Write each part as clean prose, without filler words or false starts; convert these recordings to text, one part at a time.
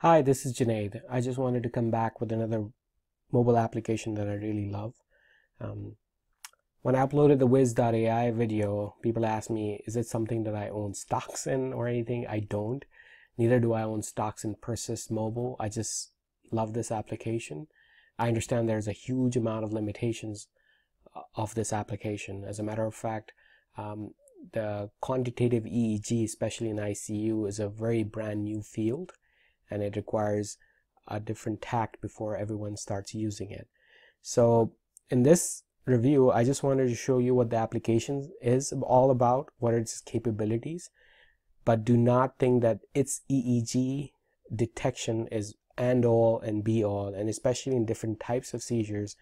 Hi, this is Junaid. I just wanted to come back with another mobile application that I really love. Um, when I uploaded the Wiz.ai video, people asked me, is it something that I own stocks in or anything? I don't. Neither do I own stocks in Persyst Mobile. I just love this application. I understand there's a huge amount of limitations of this application. As a matter of fact, the quantitative EEG, especially in ICU, is a very brand new field, and it requires a different tact before everyone starts using it. So in this review, I just wanted to show you what the application is all about, what are its capabilities, but do not think that its EEG detection is and all and be all, and especially in different types of seizures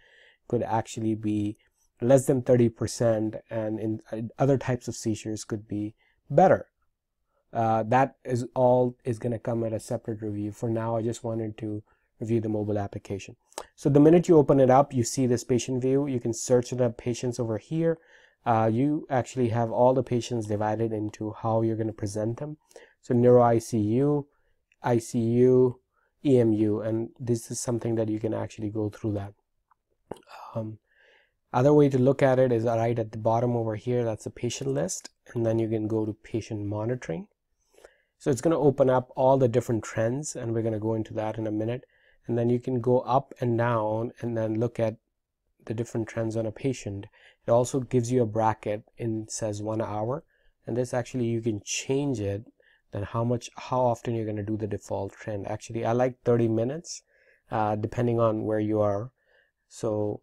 could actually be less than 30%, and in other types of seizures could be better. That is all is going to come at a separate review. For now, I just wanted to review the mobile application. So the minute you open it up, you see this patient view. You can search the patients over here. You actually have all the patients divided into how you're going to present them. So neuro ICU, ICU, EMU, and this is something that you can actually go through that. Other way to look at it is right at the bottom over here. That's the patient list, and then you can go to patient monitoring. So it's going to open up all the different trends, and we're going to go into that in a minute. And then you can go up and down and then look at the different trends on a patient. It also gives you a bracket and says 1 hour, and this actually you can change it, then how often you're going to do the default trend. Actually, I like 30 minutes depending on where you are. So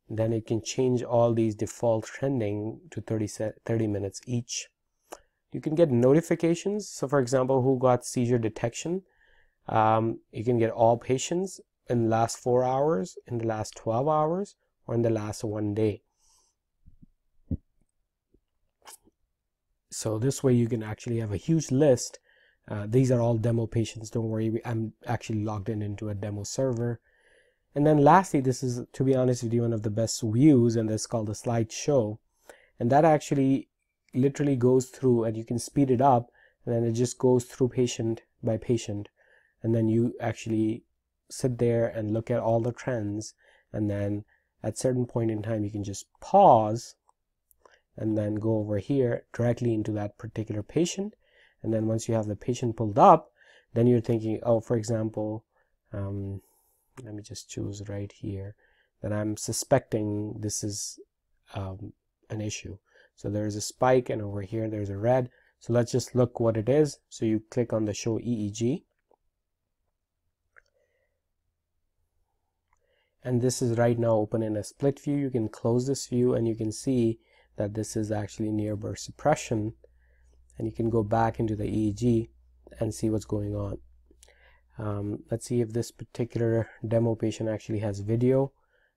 then it can change all these default trending to 30 minutes each. You can get notifications. So for example, who got seizure detection? You can get all patients in the last 4 hours, in the last 12 hours, or in the last 1 day. So this way you can actually have a huge list. These are all demo patients. Don't worry, I'm actually logged into a demo server. And then lastly, this is, to be honest with you, one of the best views, and that's called the slideshow. And that actually literally goes through, and you can speed it up, and then it just goes through patient by patient, and then you actually sit there and look at all the trends, and then at certain point in time you can just pause and then go over here directly into that particular patient. And then once you have the patient pulled up, then you're thinking, oh, for example, let me just choose right here that I'm suspecting this is an issue. So there's a spike, and over here there's a red. So let's just look what it is. So you click on the show EEG, and this is right now open in a split view. You can close this view, and you can see that this is actually near burst suppression, and you can go back into the EEG and see what's going on. Let's see if this particular demo patient actually has video.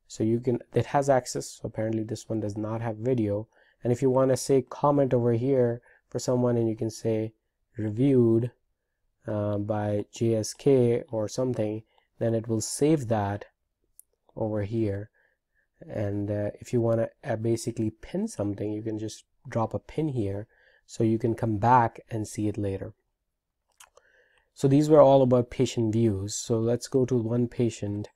So it has access. So apparently this one does not have video. And if you want to say comment over here for someone, and you can say reviewed by JSK or something, then it will save that over here. And if you want to basically pin something, you can just drop a pin here so you can come back and see it later. So these were all about patient views. So let's go to one patient.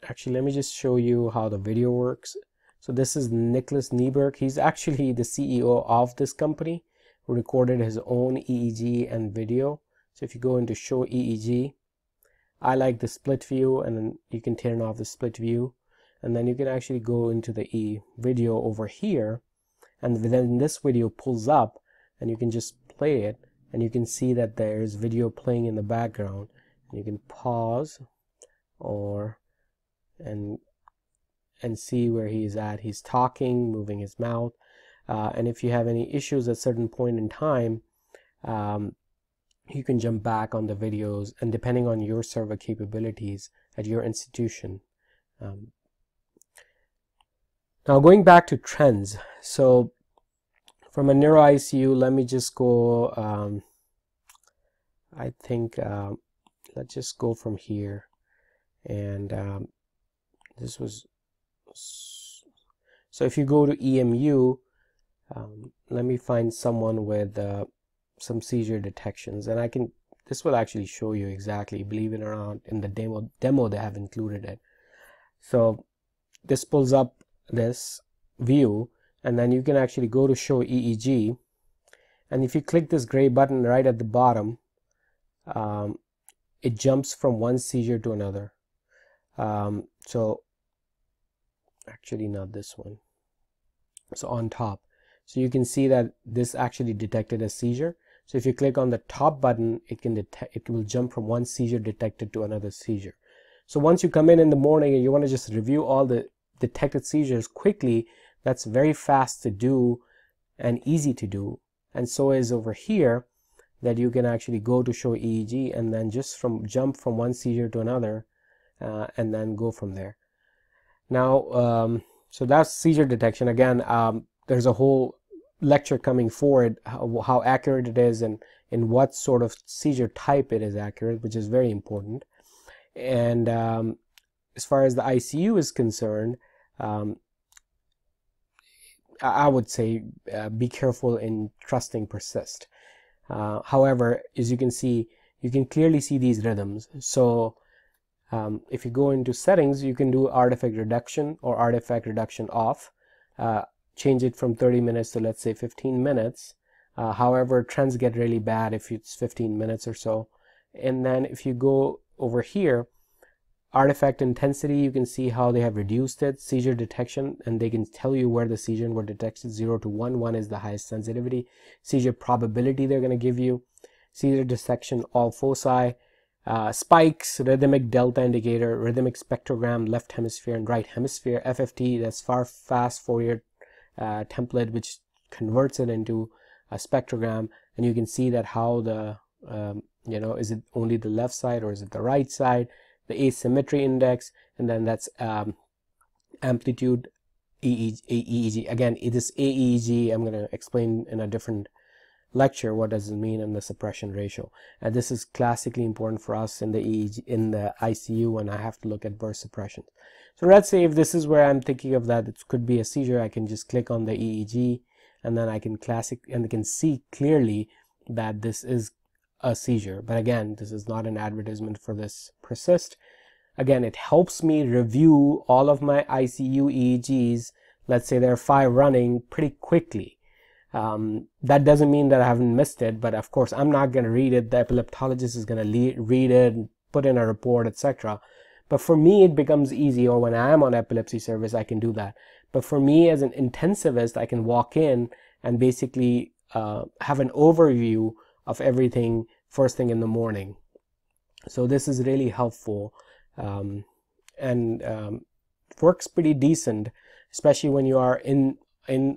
Actually, let me just show you how the video works. So this is Nicholas Nieberg. He's actually the CEO of this company, who recorded his own EEG and video. So if you go into show EEG, I like the split view, and then you can turn off the split view, and then you can actually go into the video over here, and then this video pulls up, and you can just play it, and you can see that there's video playing in the background, and you can pause or and see where he's at. He's talking, moving his mouth, and if you have any issues at a certain point in time, you can jump back on the videos, and depending on your server capabilities at your institution. Now going back to trends, so from a neuro ICU, let me just go, I think let's just go from here, and this was, so if you go to EMU, let me find someone with some seizure detections, and this will actually show you exactly, believe it or not, in the demo they have included it. So this pulls up this view, and then you can actually go to show EEG, and if you click this gray button right at the bottom, it jumps from one seizure to another. So actually not this one, so on top. So you can see that this actually detected a seizure. So if you click on the top button, it will jump from one seizure detected to another seizure. So once you come in the morning and you want to just review all the detected seizures quickly, that's very fast to do and easy to do. And so is over here, that you can actually go to show EEG and then just jump from one seizure to another, and then go from there. Now, so that's seizure detection. Again, there's a whole lecture coming forward, how accurate it is and in what sort of seizure type it is accurate, which is very important. And as far as the ICU is concerned, I would say be careful in trusting Persyst. However, as you can see, you can clearly see these rhythms. So if you go into settings, you can do artifact reduction or artifact reduction off. Change it from 30 minutes to, let's say, 15 minutes. However, trends get really bad if it's 15 minutes or so. And then if you go over here, artifact intensity, you can see how they have reduced it. Seizure detection, and they can tell you where the seizure were detected. 0 to 1, 1 is the highest sensitivity. Seizure probability they're going to give you. Seizure detection, all foci. Spikes, rhythmic delta indicator, rhythmic spectrogram, left hemisphere and right hemisphere. FFT, that's fast Fourier template, which converts it into a spectrogram, and you can see that how the is it only the left side or is it the right side, the asymmetry index, and then that's amplitude EEG. Again, this AEG I'm going to explain in a different lecture what does it mean, and the suppression ratio. And this is classically important for us in the EEG, in the ICU, when I have to look at burst suppression. So let's say if this is where I'm thinking of that it could be a seizure, I can just click on the EEG, and then I can see clearly that this is a seizure. But again, this is not an advertisement for this Persyst. Again, it helps me review all of my ICU EEGs. Let's say there are 5 running pretty quickly. That doesn't mean that I haven't missed it, but of course I'm not going to read it. The epileptologist is going to read it and put in a report, etc. But for me, it becomes easy, or when I am on epilepsy service, I can do that. But for me as an intensivist, I can walk in and basically have an overview of everything first thing in the morning. So this is really helpful, and works pretty decent, especially when you are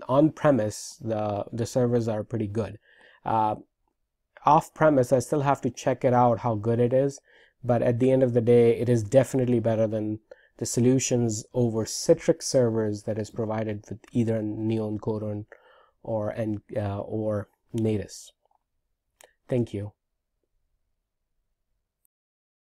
on premise. The servers are pretty good. Off premise, I still have to check it out how good it is, but at the end of the day, it is definitely better than the solutions over Citrix servers that is provided with either Neon Codon or Natus. Thank you.